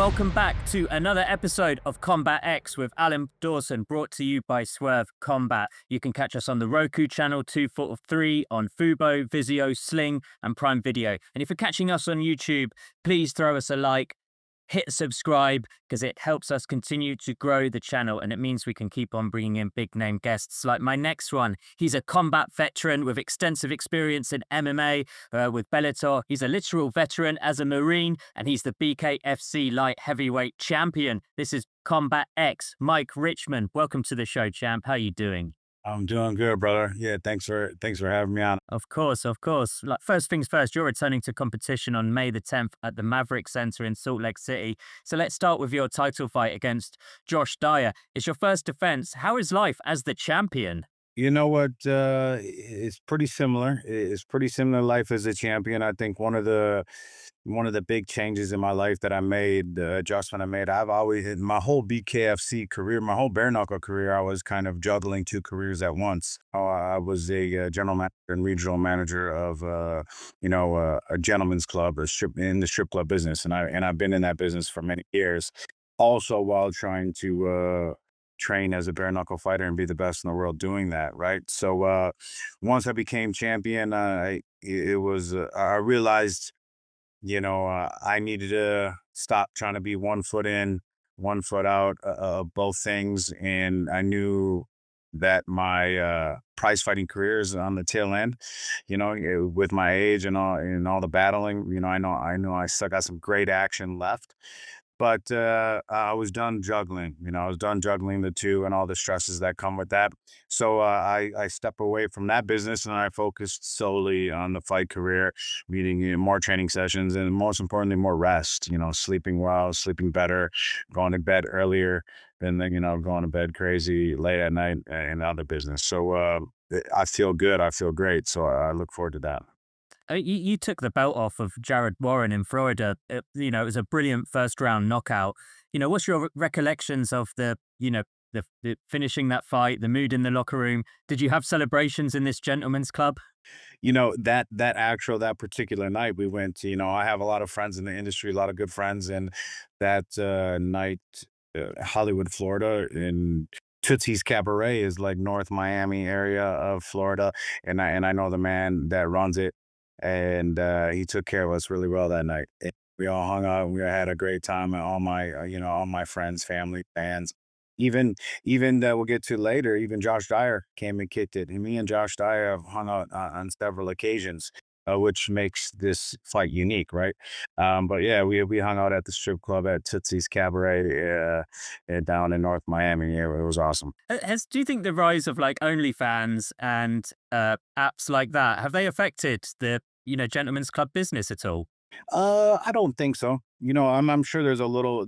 welcome back to another episode of Combat X with Alan Dawson, brought to you by Swerve Combat. You can catch us on the Roku channel 243, on Fubo, Vizio, Sling, and Prime Video. And if you're catching us on YouTube, please throw us a like, hit subscribe, because it helps us continue to grow the channel, and it means we can keep on bringing in big name guests like my next one. He's a combat veteran with extensive experience in MMA with Bellator. He's a literal veteran as a Marine, and he's the BKFC light heavyweight champion. This is Combat X, Mike Richman. Welcome to the show, champ. How you doing? I'm doing good, brother. Yeah, thanks for having me on. Of course, of course. Like, first things first, you're returning to competition on May the 10th at the Maverick Center in Salt Lake City. So let's start with your title fight against Josh Dyer. It's your first defense. How is life as the champion? You know what? It's pretty similar. It's pretty similar life as a champion. I think one of the big changes in my life that I made, the adjustment I made, I've always, in my whole BKFC career, my whole bare knuckle career, I was kind of juggling two careers at once. I was a general manager and regional manager of, a gentleman's club, in the strip club business. And I've been in that business for many years, also while trying to, train as a bare knuckle fighter and be the best in the world doing that, right? So once I became champion, I realized, I needed to stop trying to be 1 foot in, 1 foot out of both things. And I knew that my prize fighting career is on the tail end, with my age and all the battling, I know I still got some great action left. But I was done juggling. I was done juggling the two and all the stresses that come with that. So I stepped away from that business and I focused solely on the fight career, meeting more training sessions, and most importantly, more rest. Sleeping well, sleeping better, going to bed earlier than going to bed crazy late at night and other business. So I feel good. I feel great. So I look forward to that. You took the belt off of Jared Warren in Florida. It was a brilliant first round knockout. What's your recollections of the finishing that fight, the mood in the locker room? Did you have celebrations in this gentleman's club? That particular night we went to, I have a lot of friends in the industry, a lot of good friends. And that night, Hollywood, Florida, in Tootsie's Cabaret is like North Miami area of Florida. And I know the man that runs it. And he took care of us really well that night. And we all hung out and we had a great time. And all my friends, family, fans, even that we'll get to later, even Josh Dyer came and kicked it. And me and Josh Dyer have hung out on several occasions, which makes this fight unique, right? But yeah, we hung out at the strip club at Tootsie's Cabaret down in North Miami. Yeah, it was awesome. Do you think the rise of like OnlyFans and apps like that, have they affected the gentleman's club business at all? I don't think so. I'm sure there's a little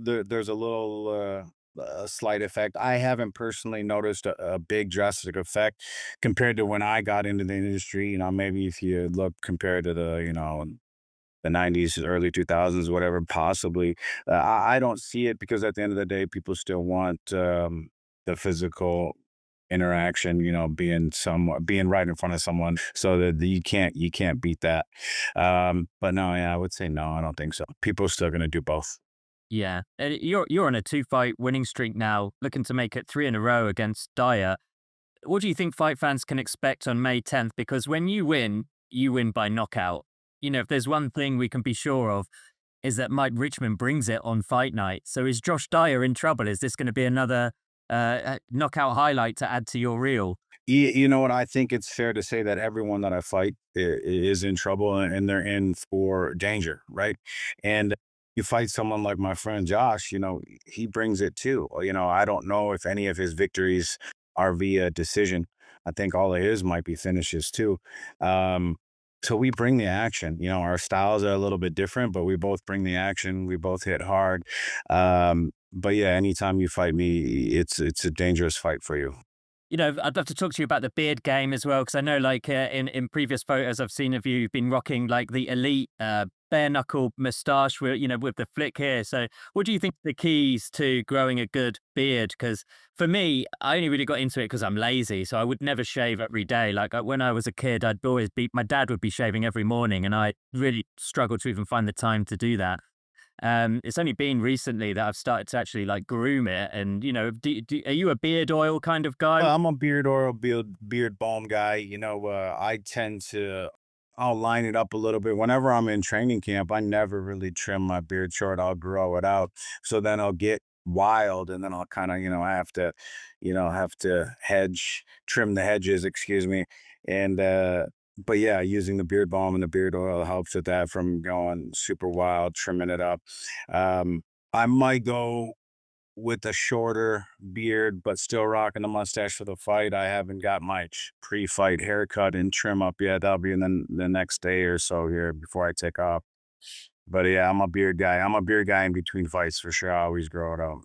slight effect. I haven't personally noticed a big drastic effect compared to when I got into the industry. Maybe if you look compared to the 90s, early 2000s, whatever, possibly. I don't see it because at the end of the day, people still want the physical interaction, being right in front of someone, so that you can't beat that. But no, yeah, I would say no, I don't think so. People are still gonna do both. Yeah, you're on a 2-fight winning streak now, looking to make it 3 in a row against Dyer. What do you think fight fans can expect on May 10th? Because when you win by knockout. If there's one thing we can be sure of, is that Mike Richman brings it on fight night. So is Josh Dyer in trouble? Is this going to be another knockout highlight to add to your reel? You know what? I think it's fair to say that everyone that I fight is in trouble and they're in for danger, right? And you fight someone like my friend Josh, he brings it too. I don't know if any of his victories are via decision. I think all of his might be finishes too. So we bring the action. Our styles are a little bit different, but we both bring the action. We both hit hard. But yeah, anytime you fight me, it's a dangerous fight for you. I'd love to talk to you about the beard game as well, because I know, like, in previous photos I've seen of you, you've been rocking like the elite bare knuckle mustache with with the flick here. So, what do you think the keys to growing a good beard? Because for me, I only really got into it because I'm lazy, so I would never shave every day. Like when I was a kid, my dad would be shaving every morning, and I really struggled to even find the time to do that. It's only been recently that I've started to actually like groom it. And are you a beard oil kind of guy? I'm a beard oil, beard balm guy. I tend to I'll line it up a little bit. Whenever I'm in training camp, I never really trim my beard short. I'll grow it out. So then I'll get wild and then I'll kind of, I have to trim the hedges, excuse me. And but yeah, using the beard balm and the beard oil helps with that from going super wild, trimming it up. Um, I might go with a shorter beard, but still rocking the mustache for the fight. I haven't got my pre-fight haircut and trim up yet. That'll be in the next day or so here before I take off. But yeah, I'm a beard guy. I'm a beard guy in between fights for sure. I always grow it out.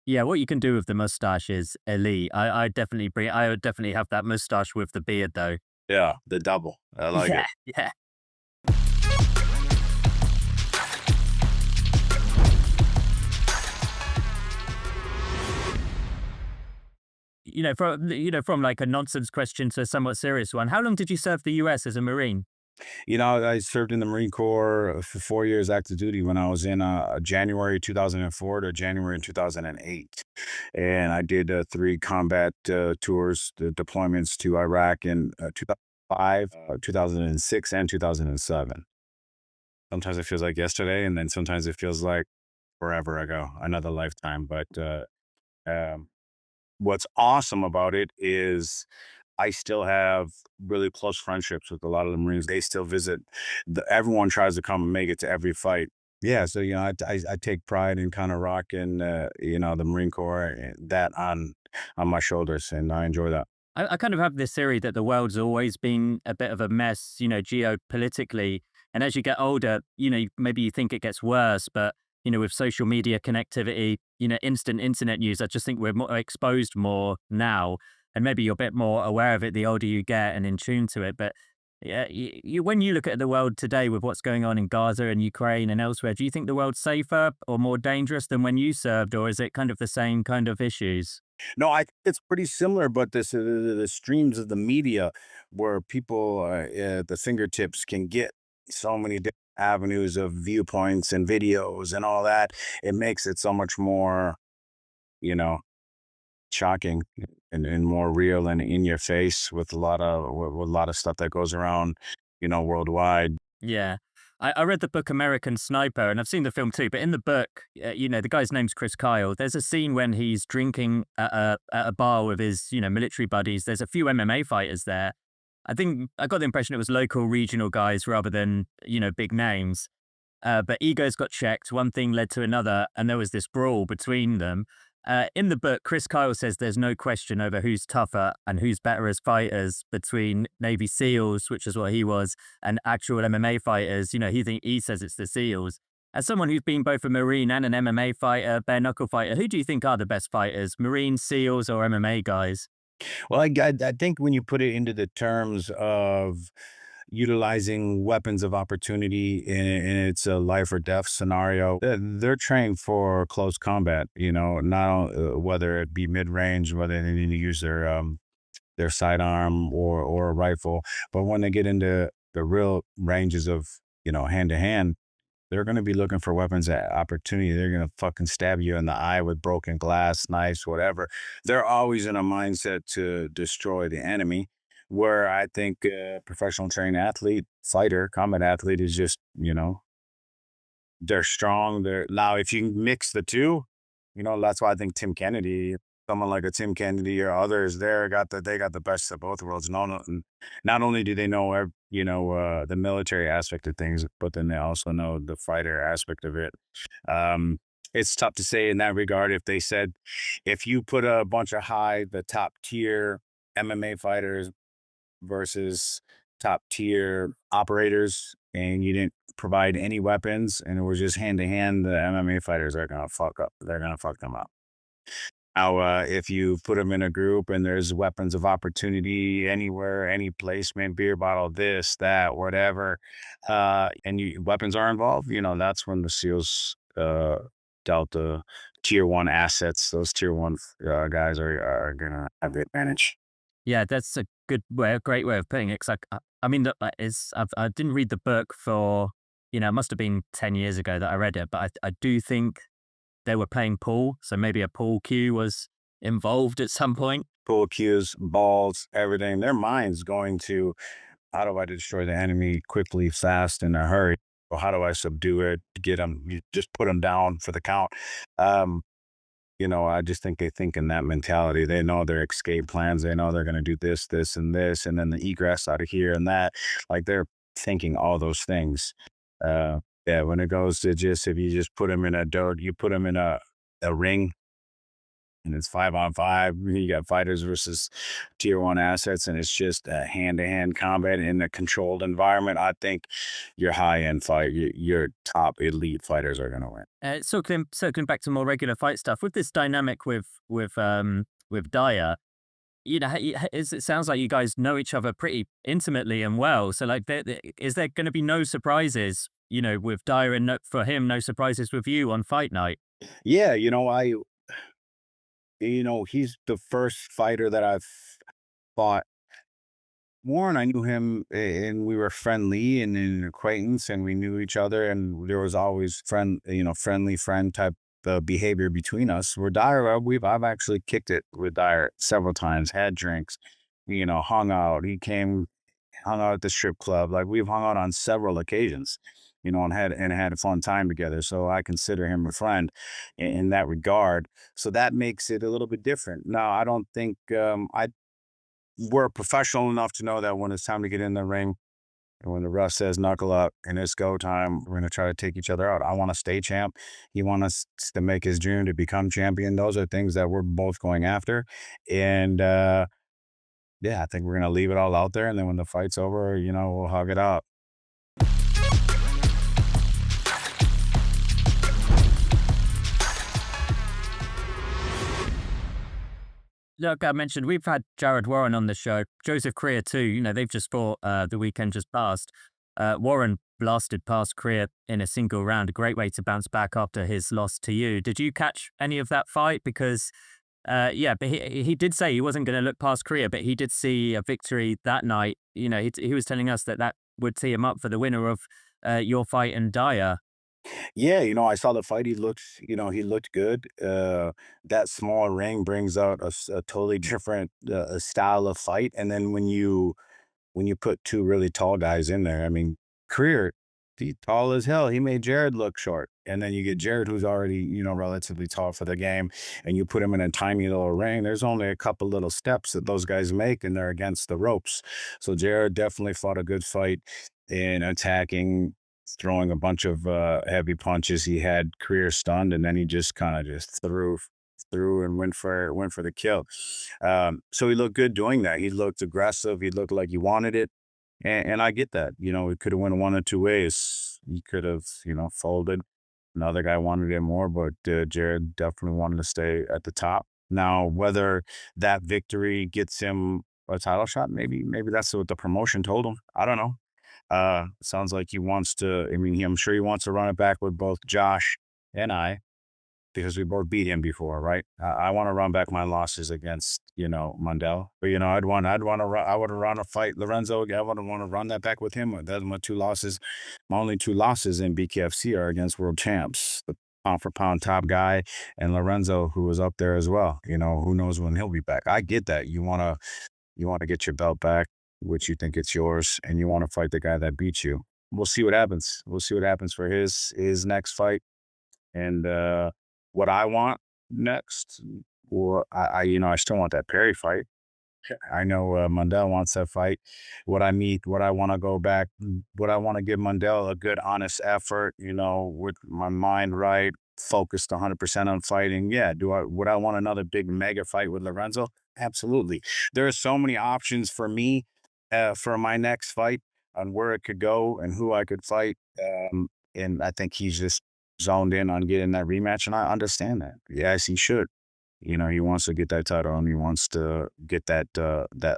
Yeah, what you can do with the mustache is elite. I would definitely have that mustache with the beard though. Yeah, the double. I like Yeah, it. yeah. From like a nonsense question to a somewhat serious one. How long did you serve the US as a Marine? I served in the Marine Corps for 4 years active duty when I was in January 2004 to January 2008. And I did three combat tours, the deployments to Iraq in 2005, 2006, and 2007. Sometimes it feels like yesterday, and then sometimes it feels like forever ago, another lifetime. But um, what's awesome about it is I still have really close friendships with a lot of the Marines. They still visit. Everyone tries to come and make it to every fight. Yeah, so I take pride in kind of rocking, the Marine Corps that on my shoulders, and I enjoy that. I kind of have this theory that the world's always been a bit of a mess, geopolitically. And as you get older, maybe you think it gets worse, but with social media connectivity, instant internet news, I just think we're more exposed more now. And maybe you're a bit more aware of it the older you get and in tune to it. But yeah, when you look at the world today with what's going on in Gaza and Ukraine and elsewhere, do you think the world's safer or more dangerous than when you served, or is it kind of the same kind of issues? No, I think it's pretty similar, but the streams of the media where people at the fingertips can get so many different avenues of viewpoints and videos and all that. It makes it so much more, you know, shocking and more real and in your face with with a lot of stuff that goes around, worldwide. Yeah. I read the book American Sniper, and I've seen the film too. But in the book, the guy's name's Chris Kyle. There's a scene when he's drinking at a bar with his, military buddies. There's a few MMA fighters there. I think I got the impression it was local, regional guys rather than, big names. But egos got checked. One thing led to another, and there was this brawl between them. In the book, Chris Kyle says there's no question over who's tougher and who's better as fighters between Navy SEALs, which is what he was, and actual MMA fighters. He says it's the SEALs. As someone who's been both a Marine and an MMA fighter, bare knuckle fighter, who do you think are the best fighters, Marines, SEALs, or MMA guys? Well, I think when you put it into the terms of utilizing weapons of opportunity and it's a life or death scenario, they're trained for close combat, not whether it be mid range, whether they need to use their sidearm or a rifle. But when they get into the real ranges of, hand to hand, they're going to be looking for weapons at opportunity. They're going to fucking stab you in the eye with broken glass, knives, whatever. They're always in a mindset to destroy the enemy. Where I think professional trained athlete, fighter, combat athlete is just, they're strong. They're now if you mix the two, that's why I think Tim Kennedy, someone like a Tim Kennedy or others there they got the best of both worlds. Not only do they know the military aspect of things, but then they also know the fighter aspect of it. It's tough to say in that regard. If they said if you put a bunch of the top tier MMA fighters versus top tier operators and you didn't provide any weapons and it was just hand to hand, the MMA fighters are gonna fuck up. They're gonna fuck them up. Now, if you put them in a group and there's weapons of opportunity anywhere, any placement, beer bottle, this, that, whatever, and weapons are involved, that's when the SEALs dealt the tier one assets. Those tier one guys are gonna have the advantage. Yeah, that's a great way of putting it. 'Cause I mean, I didn't read the book for you know, it must have been 10 years ago that I read it, but I do think they were playing pool. So maybe a pool cue was involved at some point. Pull cues, balls, everything. Their mind's going to, how do I destroy the enemy quickly, fast, in a hurry? Or how do I subdue it, get them, you just put them down for the count? Um, I just think they think in that mentality. They know their escape plans. They know they're going to do this, this, and then the egress out of here and that. Like they're thinking all those things. Yeah, when it goes to just, if you just put them in you put them in a ring and it's 5-on-5. You got fighters versus tier one assets, and it's just a hand-to-hand combat in a controlled environment. I think your high-end fight, your top elite fighters are going to win. Circling back to more regular fight stuff with this dynamic with Dyer, you know, it sounds like you guys know each other pretty intimately and well. So like, is there going to be no surprises? You know, with Dyer and for him, no surprises with you on fight night. Yeah, he's the first fighter that I've fought. Warren, I knew him and we were friendly and an acquaintance and we knew each other and there was always friendly friend type behavior between us. Where Dyer, I've actually kicked it with Dyer several times, had drinks, hung out. He came, hung out at the strip club. Like we've hung out on several occasions, and had a fun time together. So I consider him a friend in that regard. So that makes it a little bit different. Now, I don't think we're professional enough to know that when it's time to get in the ring and when the ref says knuckle up and it's go time, we're going to try to take each other out. I want to stay champ. He wants us to make his dream to become champion. Those are things that we're both going after. And yeah, I think we're going to leave it all out there. And then when the fight's over, we'll hug it out. Like I mentioned, we've had Jared Warren on the show, Joseph Creer too. You know, they've just fought the weekend just passed. Warren blasted past Creer in a single round. A great way to bounce back after his loss to you. Did you catch any of that fight? Because, yeah, but he did say he wasn't going to look past Creer, but he did see a victory that night. You know, he was telling us that would tee him up for the winner of your fight and Dyer. Yeah, I saw the fight. He looked good. That small ring brings out a totally different style of fight. And then when you put two really tall guys in there, I mean, Creer, he tall as hell. He made Jared look short. And then you get Jared, who's already, relatively tall for the game, and you put him in a tiny little ring. There's only a couple little steps that those guys make, and they're against the ropes. So Jared definitely fought a good fight in attacking, throwing a bunch of heavy punches. He had Creer stunned, and then he just kind of just threw and went for the kill. So he looked good doing that. He looked aggressive. He looked like he wanted it. And I get that. It could have went one or two ways. He could have, folded. Another guy wanted it more, but Jared definitely wanted to stay at the top. Now, whether that victory gets him a title shot, maybe that's what the promotion told him. I don't know. Sounds like he wants to. I mean, I'm sure he wants to run it back with both Josh and I, because we both beat him before, right? I want to run back my losses against, Mundell. But I would run a fight Lorenzo again. I would want to run that back with him. That's my two losses. My only two losses in BKFC are against world champs, the pound for pound top guy, and Lorenzo, who was up there as well. Who knows when he'll be back? I get that. You want to get your belt back, which you think it's yours, and you want to fight the guy that beat you. We'll see what happens. We'll see what happens for his next fight. And what I want next, or I still want that Perry fight. I know Mundell wants that fight. What I want to go back, what I want to give Mundell a good, honest effort, with my mind right, focused 100% on fighting. Yeah. Would I want another big mega fight with Lorenzo? Absolutely. There are so many options for me for my next fight on where it could go and who I could fight. And I think he's just zoned in on getting that rematch, and I understand that. Yes, he should. He wants to get that title and he wants to get that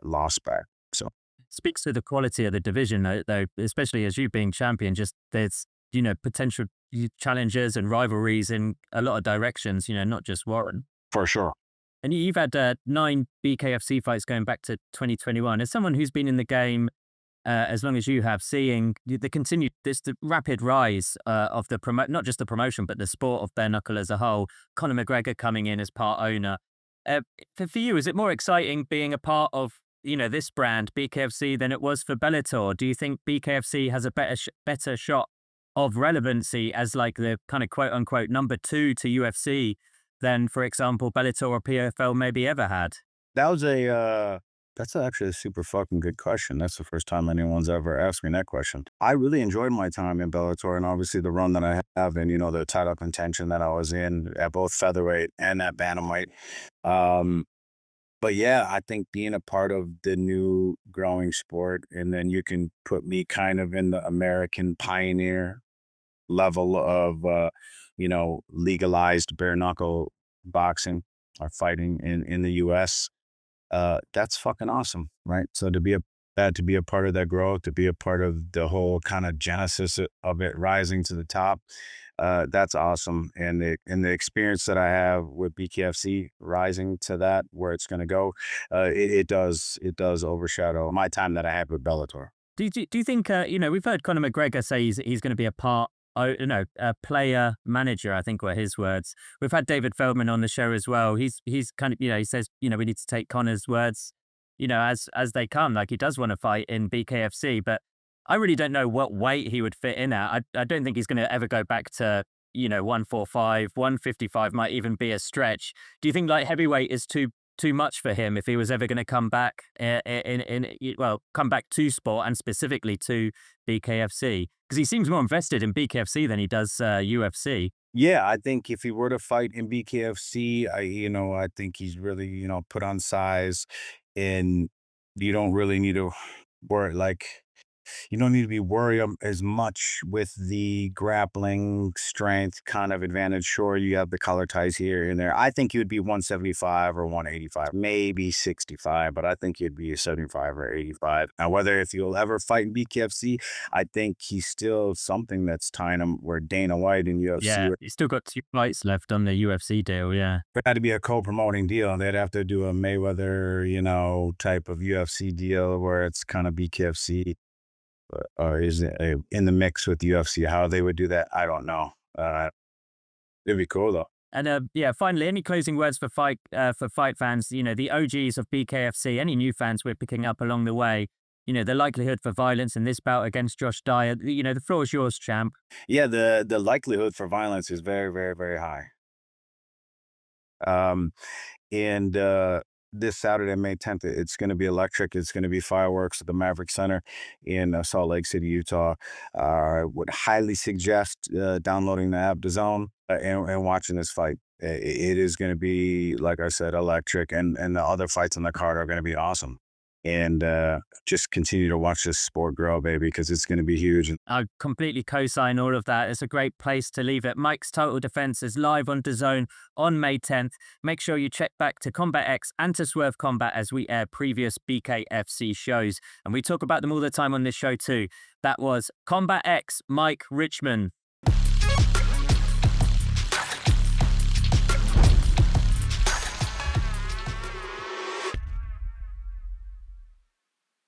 loss back. So Speaks to the quality of the division, though, especially as you being champion. Just there's potential challengers and rivalries in a lot of directions. Not just Warren. for sure. And you've had 9 BKFC fights going back to 2021. As someone who's been in the game as long as you have, seeing the rapid rise of not just the promotion, but the sport of bare knuckle as a whole. Conor McGregor coming in as part owner. Uh, for you, is it more exciting being a part of this brand BKFC than it was for Bellator? Do you think BKFC has a better shot of relevancy as like the kind of quote unquote number two to UFC than, for example, Bellator or PFL maybe ever had? That was that's actually a super fucking good question. That's the first time anyone's ever asked me that question. I really enjoyed my time in Bellator, and obviously the run that I have, and the title contention that I was in at both featherweight and at bantamweight. Um, but yeah, I think being a part of the new growing sport, and then you can put me kind of in the American pioneer level of legalized bare knuckle boxing or fighting in the US. That's fucking awesome, right? So to be a part of that growth, to be a part of the whole kind of genesis of it rising to the top, that's awesome. And the experience that I have with BKFC rising to that, where it's going to go, it does overshadow my time that I had with Bellator. Do you think we've heard Conor McGregor say he's going to be a part, a player manager, I think were his words. We've had David Feldman on the show as well. He's kind of he says we need to take Conor's words as they come. Like, he does want to fight in BKFC, but I really don't know what weight he would fit in at. I don't think he's going to ever go back to 145, 155 might even be a stretch. Do you think like heavyweight is too much for him if he was ever going to come back come back to sport and specifically to BKFC? Because he seems more invested in BKFC than he does UFC. Yeah, I think if he were to fight in BKFC, I think he's really, put on size, and you don't really need to worry, like, you don't need to be worried as much with the grappling strength kind of advantage. Sure, you have the collar ties here and there. I think you'd be 175 or 185, maybe 65, but I think you'd be 75 or 85. Now, whether if you'll ever fight in BKFC, I think he's still something that's tying him where Dana White and UFC Yeah, he's still got 2 fights left on the UFC deal. Yeah. it had to be a co-promoting deal. They'd have to do a Mayweather, type of UFC deal where it's kind of BKFC, or is it in the mix with UFC? How they would do that, I don't know. It'd be cool though. And yeah, finally, any closing words for fight fans? The OGs of BKFC. Any new fans we're picking up along the way? The likelihood for violence in this bout against Josh Dyer. The floor is yours, champ. Yeah, the likelihood for violence is very, very, very high. Um, and this Saturday, May 10th, it's going to be electric. It's going to be fireworks at the Maverick Center in Salt Lake City, Utah. I would highly suggest downloading the app DAZN and watching this fight. It is going to be, like I said, electric, and the other fights on the card are going to be awesome. And just continue to watch this sport grow, baby, because it's going to be huge. I completely co-sign all of that. It's a great place to leave it. Mike's Total Defense is live on DAZN on May 10th. Make sure you check back to Combat X and to Swerve Combat as we air previous BKFC shows. And we talk about them all the time on this show too. That was Combat X, Mike Richman.